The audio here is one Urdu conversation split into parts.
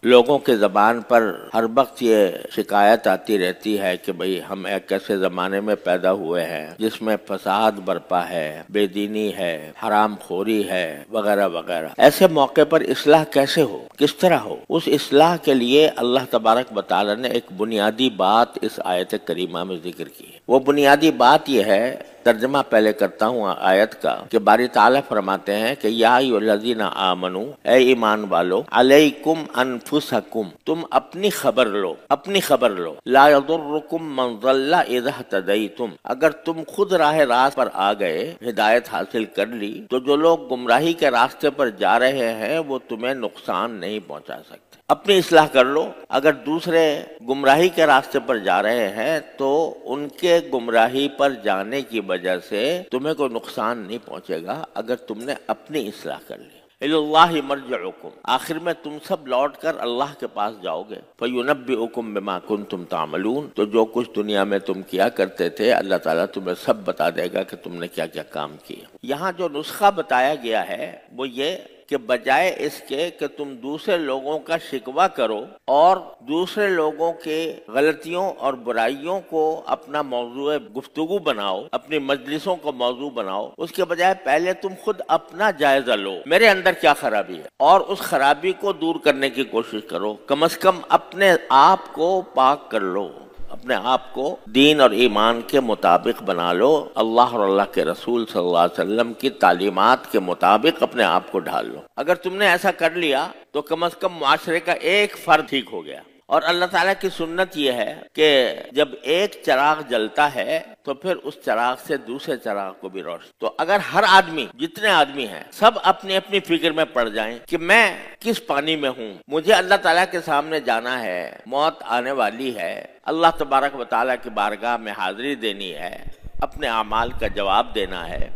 لوگوں کے زبان پر ہر وقت یہ شکایت آتی رہتی ہے کہ بھئی ہم ایک ایسے زمانے میں پیدا ہوئے ہیں جس میں فساد برپا ہے، بے دینی ہے، حرام خوری ہے، وغیرہ وغیرہ۔ ایسے موقع پر اصلاح کیسے ہو، کس طرح ہو؟ اس اصلاح کے لیے اللہ تبارک و تعالی نے ایک بنیادی بات اس آیت کریمہ میں ذکر کی ہے۔ وہ بنیادی بات یہ ہے، ترجمہ پہلے کرتا ہوں آیت کا، کہ باری تعالیٰ فرماتے ہیں کہ یا ایھا الذین آمنو، اے ایمان والو، علیکم انفسکم، تم اپنی خبر لو، اپنی خبر لو، لا یضرکم من ضل اذا اہتدیتم، اگر تم خود راہ راست پر آ گئے، ہدایت حاصل کر لی، تو جو لوگ گمراہی کے راستے پر جا رہے ہیں وہ تمہیں نقصان نہیں پہنچا سکتے۔ اپنی اصلاح کر لو، اگر دوسرے گمراہی کے راستے پر جا رہے ہیں تو ان کے گمراہی پر جانے کی وجہ سے تمہیں کوئی نقصان نہیں پہنچے گا اگر تم نے اپنی اصلاح کر لی۔ اللہ مرجعکم، آخر میں تم سب لوٹ کر اللہ کے پاس جاؤ گے، فینبئکم بما کنتم تعملون، تو جو کچھ دنیا میں تم کیا کرتے تھے اللہ تعالیٰ تمہیں سب بتا دے گا کہ تم نے کیا کیا کام کیا۔ یہاں جو نسخہ بتایا گیا ہے وہ یہ کہ بجائے اس کے کہ تم دوسرے لوگوں کا شکوہ کرو اور دوسرے لوگوں کے غلطیوں اور برائیوں کو اپنا موضوع گفتگو بناؤ، اپنی مجلسوں کو موضوع بناؤ، اس کے بجائے پہلے تم خود اپنا جائزہ لو، میرے اندر کیا خرابی ہے، اور اس خرابی کو دور کرنے کی کوشش کرو، کم از کم اپنے آپ کو پاک کر لو، اپنے آپ کو دین اور ایمان کے مطابق بنا لو، اللہ اور اللہ کے رسول صلی اللہ علیہ وسلم کی تعلیمات کے مطابق اپنے آپ کو ڈھال لو۔ اگر تم نے ایسا کر لیا تو کم از کم معاشرے کا ایک فرد ٹھیک ہو گیا۔ اور اللہ تعالیٰ کی سنت یہ ہے کہ جب ایک چراغ جلتا ہے تو پھر اس چراغ سے دوسرے چراغ کو بھی روشن، تو اگر ہر آدمی، جتنے آدمی ہیں، سب اپنی اپنی فکر میں پڑ جائیں کہ میں کس پانی میں ہوں، مجھے اللہ تعالیٰ کے سامنے جانا ہے، موت آنے والی ہے، اللہ تبارک و تعالیٰ کی بارگاہ میں حاضری دینی ہے، اپنے اعمال کا جواب دینا ہے،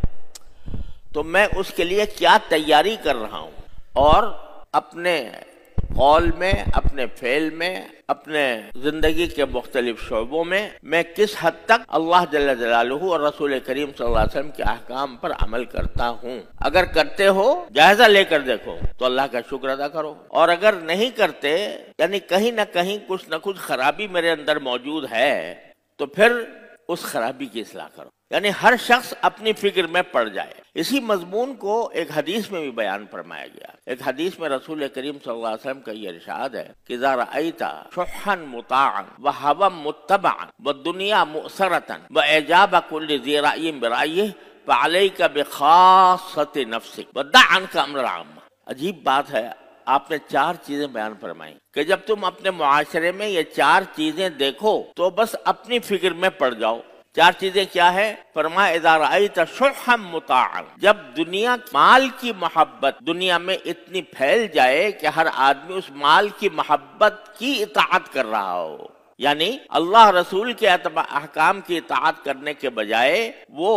تو میں اس کے لیے کیا تیاری کر رہا ہوں، اور اپنے قول میں، اپنے فعل میں، اپنے زندگی کے مختلف شعبوں میں میں کس حد تک اللہ جل جلالہ اور رسول کریم صلی اللہ علیہ وسلم کے احکام پر عمل کرتا ہوں۔ اگر کرتے ہو جائزہ لے کر دیکھو تو اللہ کا شکر ادا کرو، اور اگر نہیں کرتے، یعنی کہیں نہ کہیں کچھ نہ کچھ خرابی میرے اندر موجود ہے، تو پھر اس خرابی کی اصلاح کرو، یعنی ہر شخص اپنی فکر میں پڑ جائے۔ اسی مضمون کو ایک حدیث میں بھی بیان فرمایا گیا۔ ایک حدیث میں رسول کریم صلی اللہ علیہ وسلم کا یہ ارشاد ہے کہ اذا رأیت شحا مطاعا وہوا متبعا والدنیا مؤثرة واعجاب كل ذی رأی برأیہ فعلیک بخاصۃ نفسک ودع عنک امر العامہ۔ عجیب بات ہے، آپ نے 4 چیزیں بیان فرمائی کہ جب تم اپنے معاشرے میں یہ 4 چیزیں دیکھو تو بس اپنی فکر میں پڑ جاؤ۔ 4 چیزیں کیا ہے؟ فرمایا اذا رأیت شحا مطاعا، جب دنیا، مال کی محبت دنیا میں اتنی پھیل جائے کہ ہر آدمی اس مال کی محبت کی اطاعت کر رہا ہو، یعنی اللہ رسول کے احکام کی اطاعت کرنے کے بجائے وہ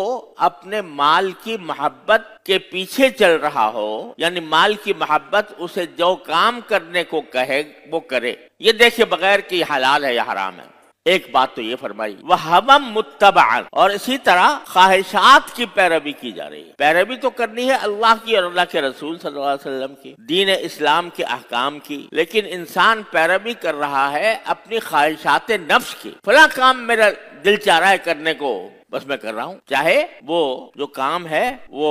اپنے مال کی محبت کے پیچھے چل رہا ہو، یعنی مال کی محبت اسے جو کام کرنے کو کہے وہ کرے، یہ دیکھے بغیر کہ یہ حلال ہے یا حرام ہے۔ ایک بات تو یہ فرمائی، وَهَوًا مُتَّبَعًا، اور اسی طرح خواہشات کی پیروی کی جا رہی ہے۔ پیروی تو کرنی ہے اللہ کی اور اللہ کے رسول صلی اللہ علیہ وسلم کی، دین اسلام کے احکام کی، لیکن انسان پیروی کر رہا ہے اپنی خواہشات نفس کی۔ فلاں کام میرا دل چاہ رہا ہے کرنے کو، بس میں کر رہا ہوں، چاہے وہ جو کام ہے وہ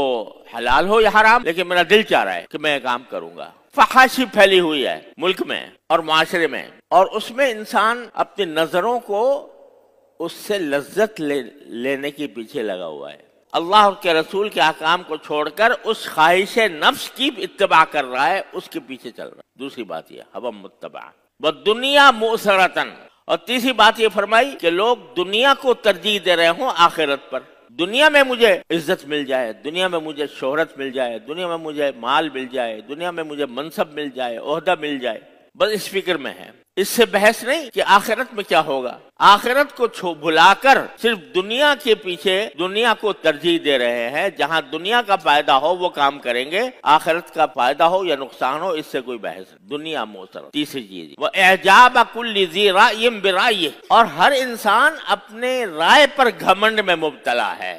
حلال ہو یا حرام، لیکن میرا دل چاہ رہا ہے کہ میں یہ کام کروں گا۔ فحاشی پھیلی ہوئی ہے ملک میں اور معاشرے میں، اور اس میں انسان اپنی نظروں کو اس سے لذت لینے کے پیچھے لگا ہوا ہے، اللہ کے رسول کے احکام کو چھوڑ کر اس خواہش نفس کی اتباع کر رہا ہے، اس کے پیچھے چل رہا ہے۔ دوسری بات یہ ہوا متبع، والدنیا مؤثرۃ، اور تیسری بات یہ فرمائی کہ لوگ دنیا کو ترجیح دے رہے ہوں آخرت پر۔ دنیا میں مجھے عزت مل جائے، دنیا میں مجھے شہرت مل جائے، دنیا میں مجھے مال مل جائے، دنیا میں مجھے منصب مل جائے، عہدہ مل جائے، بس اس فکر میں ہے۔ اس سے بحث نہیں کہ آخرت میں کیا ہوگا۔ آخرت کو بھلا کر صرف دنیا کے پیچھے دنیا کو ترجیح دے رہے ہیں، جہاں دنیا کا فائدہ ہو وہ کام کریں گے، آخرت کا فائدہ ہو یا نقصان ہو اس سے کوئی بحث نہیں۔ دنیا موثر۔ تیسری چیز وَإِعْجَابَ كُلِّ ذِي رَأْيٍ بِرَأْيِهِ، اور ہر انسان اپنے رائے پر گھمنڈ میں مبتلا ہے،